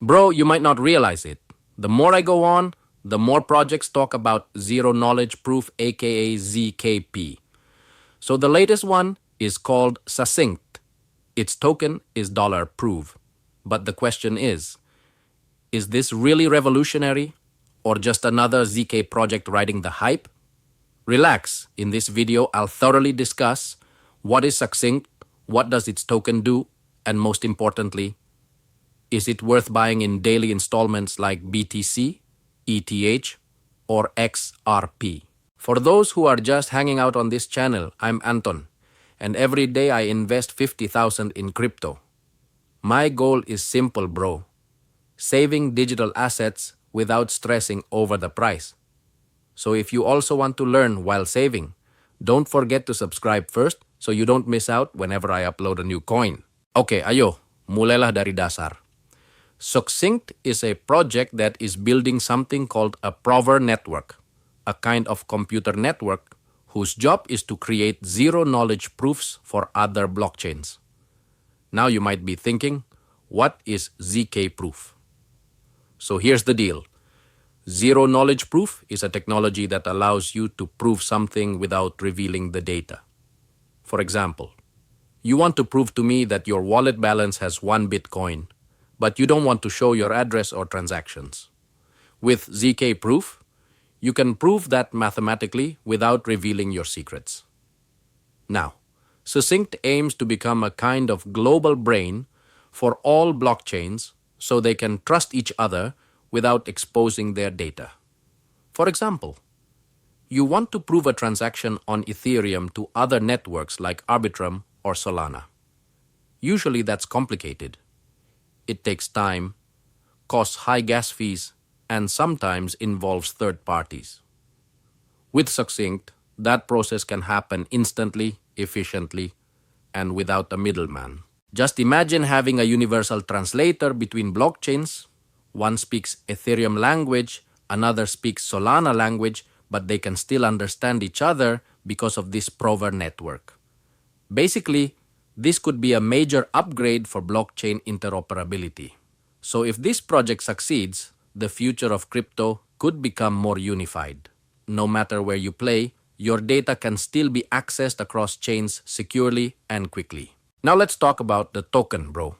Bro, you might not realize it. The more I go on, the more projects talk about zero knowledge proof, aka ZKP. So the latest one is called Succinct. Its token is $proof. But the question is this really revolutionary or just another ZK project riding the hype? Relax, in this video I'll thoroughly discuss what is Succinct, what does its token do, and most importantly, is it worth buying in daily installments like BTC, ETH, or XRP? For those who are just hanging out on this channel, I'm Anton, and every day I invest 50,000 in crypto. My goal is simple, bro. Saving digital assets without stressing over the price. So if you also want to learn while saving, don't forget to subscribe first so you don't miss out whenever I upload a new coin. Okay, ayo, mulailah dari dasar. Succinct is a project that is building something called a prover network, a kind of computer network whose job is to create zero-knowledge proofs for other blockchains. Now you might be thinking, what is ZK proof? So here's the deal. Zero-knowledge proof is a technology that allows you to prove something without revealing the data. For example, you want to prove to me that your wallet balance has 1 Bitcoin, but you don't want to show your address or transactions. With ZK proof, you can prove that mathematically without revealing your secrets. Now, Succinct aims to become a kind of global brain for all blockchains so they can trust each other without exposing their data. For example, you want to prove a transaction on Ethereum to other networks like Arbitrum or Solana. Usually that's complicated. It takes time, costs high gas fees, and sometimes involves third parties. With Succinct, that process can happen instantly, efficiently, and without a middleman. Just imagine having a universal translator between blockchains. One speaks Ethereum language, another speaks Solana language, but they can still understand each other because of this prover network. Basically, this could be a major upgrade for blockchain interoperability. So if this project succeeds, the future of crypto could become more unified. No matter where you play, your data can still be accessed across chains securely and quickly. Now let's talk about the token, bro.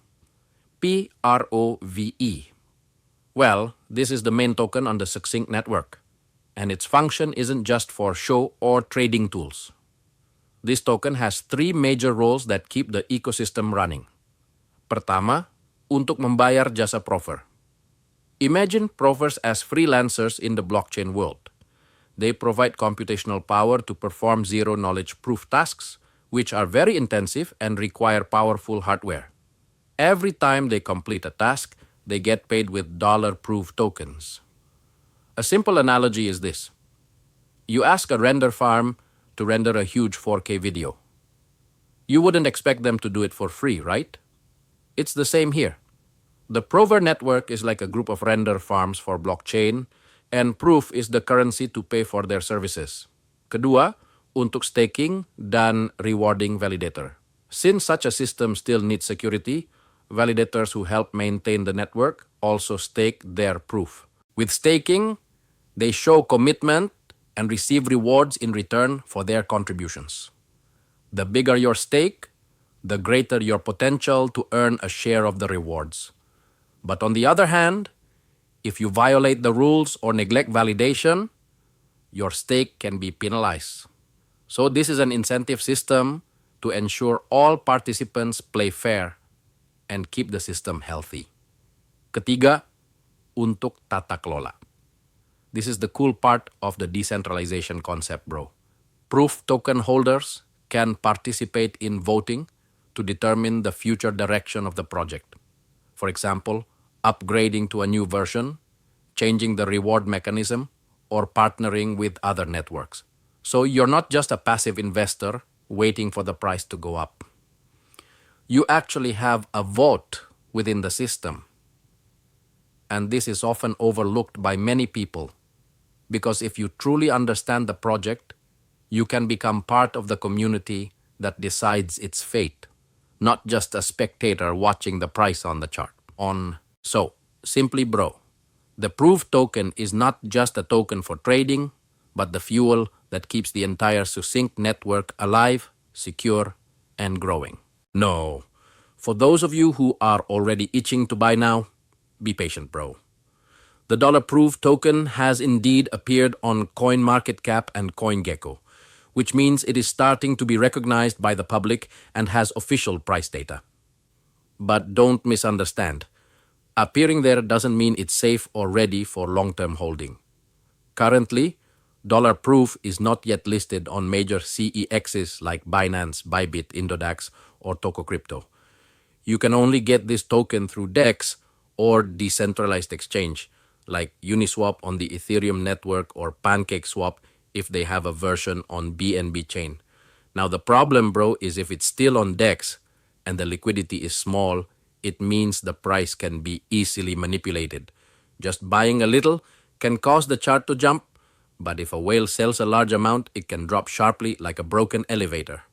PROVE. Well, this is the main token on the Succinct network, and its function isn't just for show or trading tools. This token has 3 major roles that keep the ecosystem running. Pertama, untuk membayar jasa prover. Imagine provers as freelancers in the blockchain world. They provide computational power to perform zero-knowledge proof tasks, which are very intensive and require powerful hardware. Every time they complete a task, they get paid with $proof tokens. A simple analogy is this. You ask a render farm to render a huge 4K video. You wouldn't expect them to do it for free, right? It's the same here. The prover network is like a group of render farms for blockchain, and proof is the currency to pay for their services. Kedua, untuk staking dan rewarding validator. Since such a system still needs security, validators who help maintain the network also stake their proof. With staking, they show commitment and receive rewards in return for their contributions. The bigger your stake, the greater your potential to earn a share of the rewards. But on the other hand, if you violate the rules or neglect validation, your stake can be penalized. So this is an incentive system to ensure all participants play fair and keep the system healthy. Ketiga, untuk tata kelola. This is the cool part of the decentralization concept, bro. Proof token holders can participate in voting to determine the future direction of the project. For example, upgrading to a new version, changing the reward mechanism, or partnering with other networks. So you're not just a passive investor waiting for the price to go up. You actually have a vote within the system. And this is often overlooked by many people, because if you truly understand the project, you can become part of the community that decides its fate, not just a spectator watching the price on the chart. So, Simply, bro, the proof token is not just a token for trading, but the fuel that keeps the entire Succinct network alive, secure, and growing. No. For those of you who are already itching to buy now, be patient, bro. The dollar proof token has indeed appeared on CoinMarketCap and CoinGecko, which means it is starting to be recognized by the public and has official price data. But don't misunderstand. Appearing there doesn't mean it's safe or ready for long-term holding. Currently, dollar proof is not yet listed on major CEXs like Binance, Bybit, Indodax, or Toko Crypto. You can only get this token through DEX or decentralized exchange like Uniswap on the Ethereum network or PancakeSwap if they have a version on BNB chain. Now the problem, bro, is if it's still on DEX and the liquidity is small, it means the price can be easily manipulated. Just buying a little can cause the chart to jump, but if a whale sells a large amount, it can drop sharply like a broken elevator.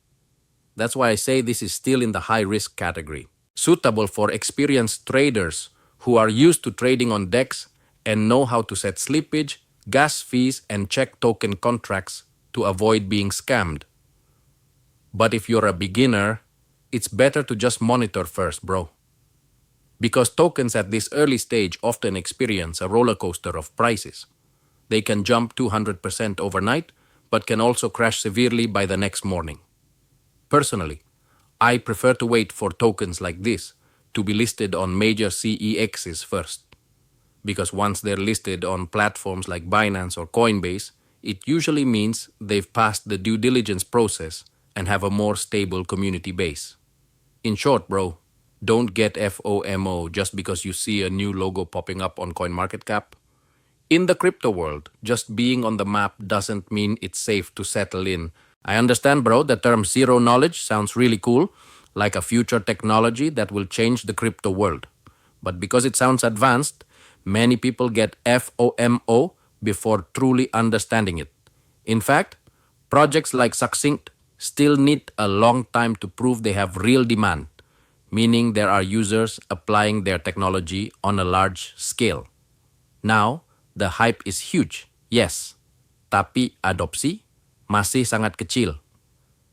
That's why I say this is still in the high-risk category, suitable for experienced traders who are used to trading on DEX and know how to set slippage, gas fees, and check token contracts to avoid being scammed. But if you're a beginner, it's better to just monitor first, bro. Because tokens at this early stage often experience a roller coaster of prices. They can jump 200% overnight, but can also crash severely by the next morning. Personally, I prefer to wait for tokens like this to be listed on major CEXs first. Because once they're listed on platforms like Binance or Coinbase, it usually means they've passed the due diligence process and have a more stable community base. In short, bro, don't get FOMO just because you see a new logo popping up on CoinMarketCap. In the crypto world, just being on the map doesn't mean it's safe to settle in. I understand, bro, the term zero knowledge sounds really cool, like a future technology that will change the crypto world. But because it sounds advanced, many people get FOMO before truly understanding it. In fact, projects like Succinct still need a long time to prove they have real demand, meaning there are users applying their technology on a large scale. Now, the hype is huge, yes, tapi adopsi masih sangat kecil.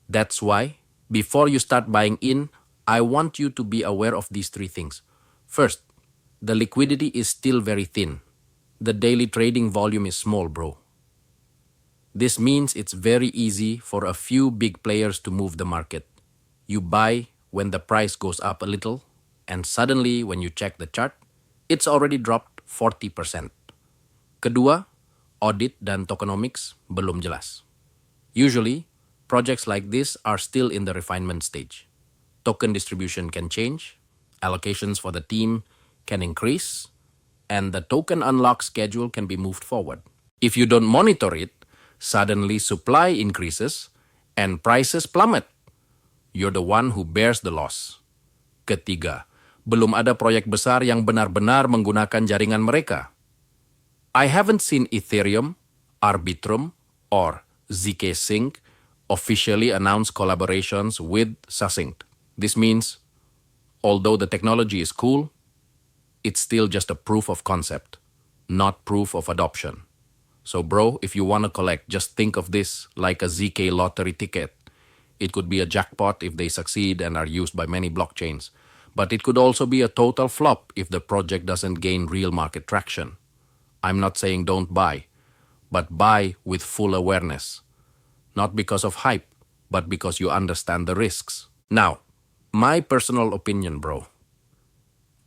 That's why, before you start buying in, I want you to be aware of these three things. First, the liquidity is still very thin. The daily trading volume is small, bro. This means it's very easy for a few big players to move the market. You buy when the price goes up a little, and suddenly when you check the chart, it's already dropped 40%. Kedua, audit dan tokenomics belum jelas. Usually, projects like this are still in the refinement stage. Token distribution can change, allocations for the team can increase, and the token unlock schedule can be moved forward. If you don't monitor it, suddenly supply increases and prices plummet. You're the one who bears the loss. Ketiga, belum ada proyek besar yang benar-benar menggunakan jaringan mereka. I haven't seen Ethereum, Arbitrum, or zk officially announce collaborations with Succinct. This means, although the technology is cool, it's still just a proof of concept, not proof of adoption. So bro, if you want to collect, just think of this like a ZK lottery ticket. It could be a jackpot if they succeed and are used by many blockchains. But it could also be a total flop if the project doesn't gain real market traction. I'm not saying don't buy, but buy with full awareness. Not because of hype, but because you understand the risks. Now, my personal opinion, bro.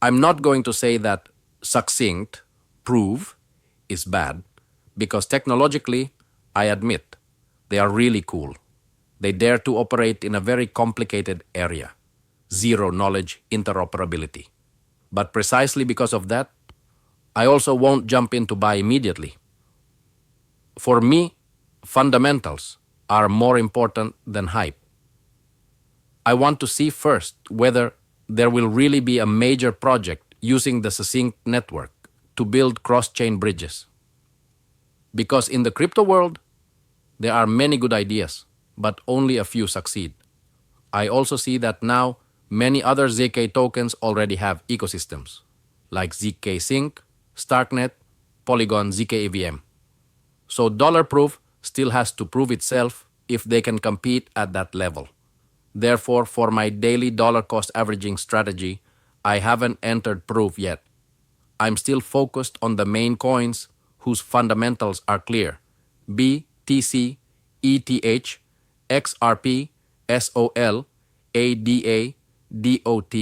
I'm not going to say that Succinct, proof, is bad, because technologically, I admit, they are really cool. They dare to operate in a very complicated area, zero knowledge interoperability. But precisely because of that, I also won't jump in to buy immediately. For me, fundamentals are more important than hype. I want to see first whether there will really be a major project using the Succinct network to build cross-chain bridges. Because in the crypto world, there are many good ideas, but only a few succeed. I also see that now many other ZK tokens already have ecosystems. like ZK Sync, Starknet, Polygon ZK EVM. So dollar proof still has to prove itself if they can compete at that level. Therefore, for my daily dollar cost averaging strategy, I haven't entered proof yet. I'm still focused on the main coins whose fundamentals are clear: BTC, ETH, XRP, SOL, ADA, DOT,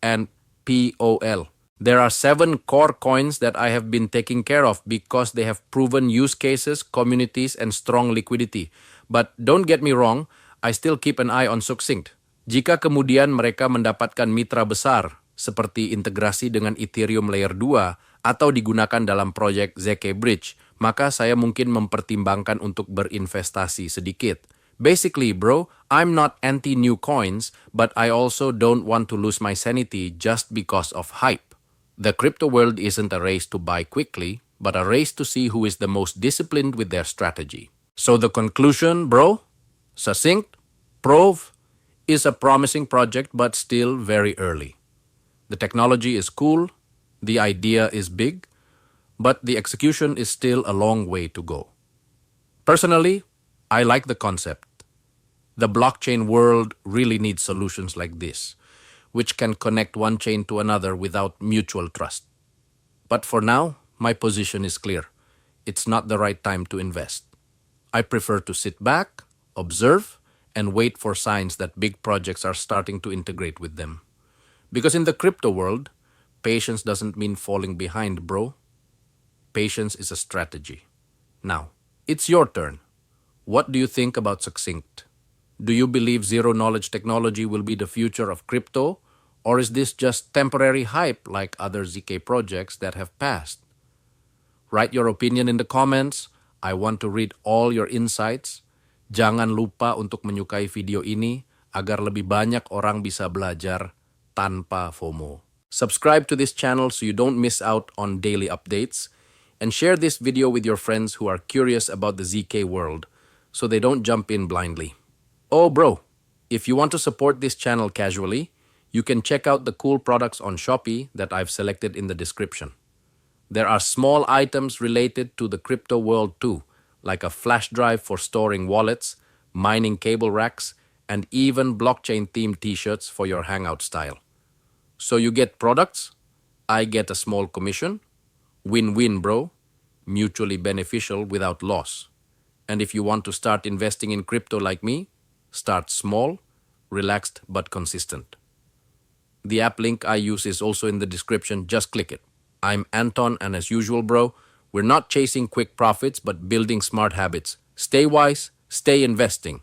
and POL. There are 7 core coins that I have been taking care of because they have proven use cases, communities, and strong liquidity. But don't get me wrong, I still keep an eye on Succinct. Jika kemudian mereka mendapatkan mitra besar seperti integrasi dengan Ethereum Layer 2 atau digunakan dalam proyek ZK Bridge, maka saya mungkin mempertimbangkan untuk berinvestasi sedikit. Basically, bro, I'm not anti-new coins, but I also don't want to lose my sanity just because of hype. The crypto world isn't a race to buy quickly, but a race to see who is the most disciplined with their strategy. So the conclusion, bro, Succinct, Prove, is a promising project but still very early. The technology is cool, the idea is big, but the execution is still a long way to go. Personally, I like the concept. The blockchain world really needs solutions like this, which can connect one chain to another without mutual trust. But for now, my position is clear. It's not the right time to invest. I prefer to sit back, observe, and wait for signs that big projects are starting to integrate with them. Because in the crypto world, patience doesn't mean falling behind, bro. Patience is a strategy. Now, it's your turn. What do you think about Succinct? Do you believe zero-knowledge technology will be the future of crypto, or is this just temporary hype like other ZK projects that have passed? Write your opinion in the comments. I want to read all your insights. Jangan lupa untuk menyukai video ini agar lebih banyak orang bisa belajar tanpa FOMO. Subscribe to this channel so you don't miss out on daily updates, and share this video with your friends who are curious about the ZK world so they don't jump in blindly. Oh bro, if you want to support this channel casually, you can check out the cool products on Shopee that I've selected in the description. There are small items related to the crypto world too, like a flash drive for storing wallets, mining cable racks, and even blockchain-themed t-shirts for your hangout style. So you get products, I get a small commission. Win-win, bro. Mutually beneficial without loss. And if you want to start investing in crypto like me, start small, relaxed, but consistent. The app link I use is also in the description. Just click it. I'm Anton, and as usual, bro, we're not chasing quick profits, but building smart habits. Stay wise, stay investing.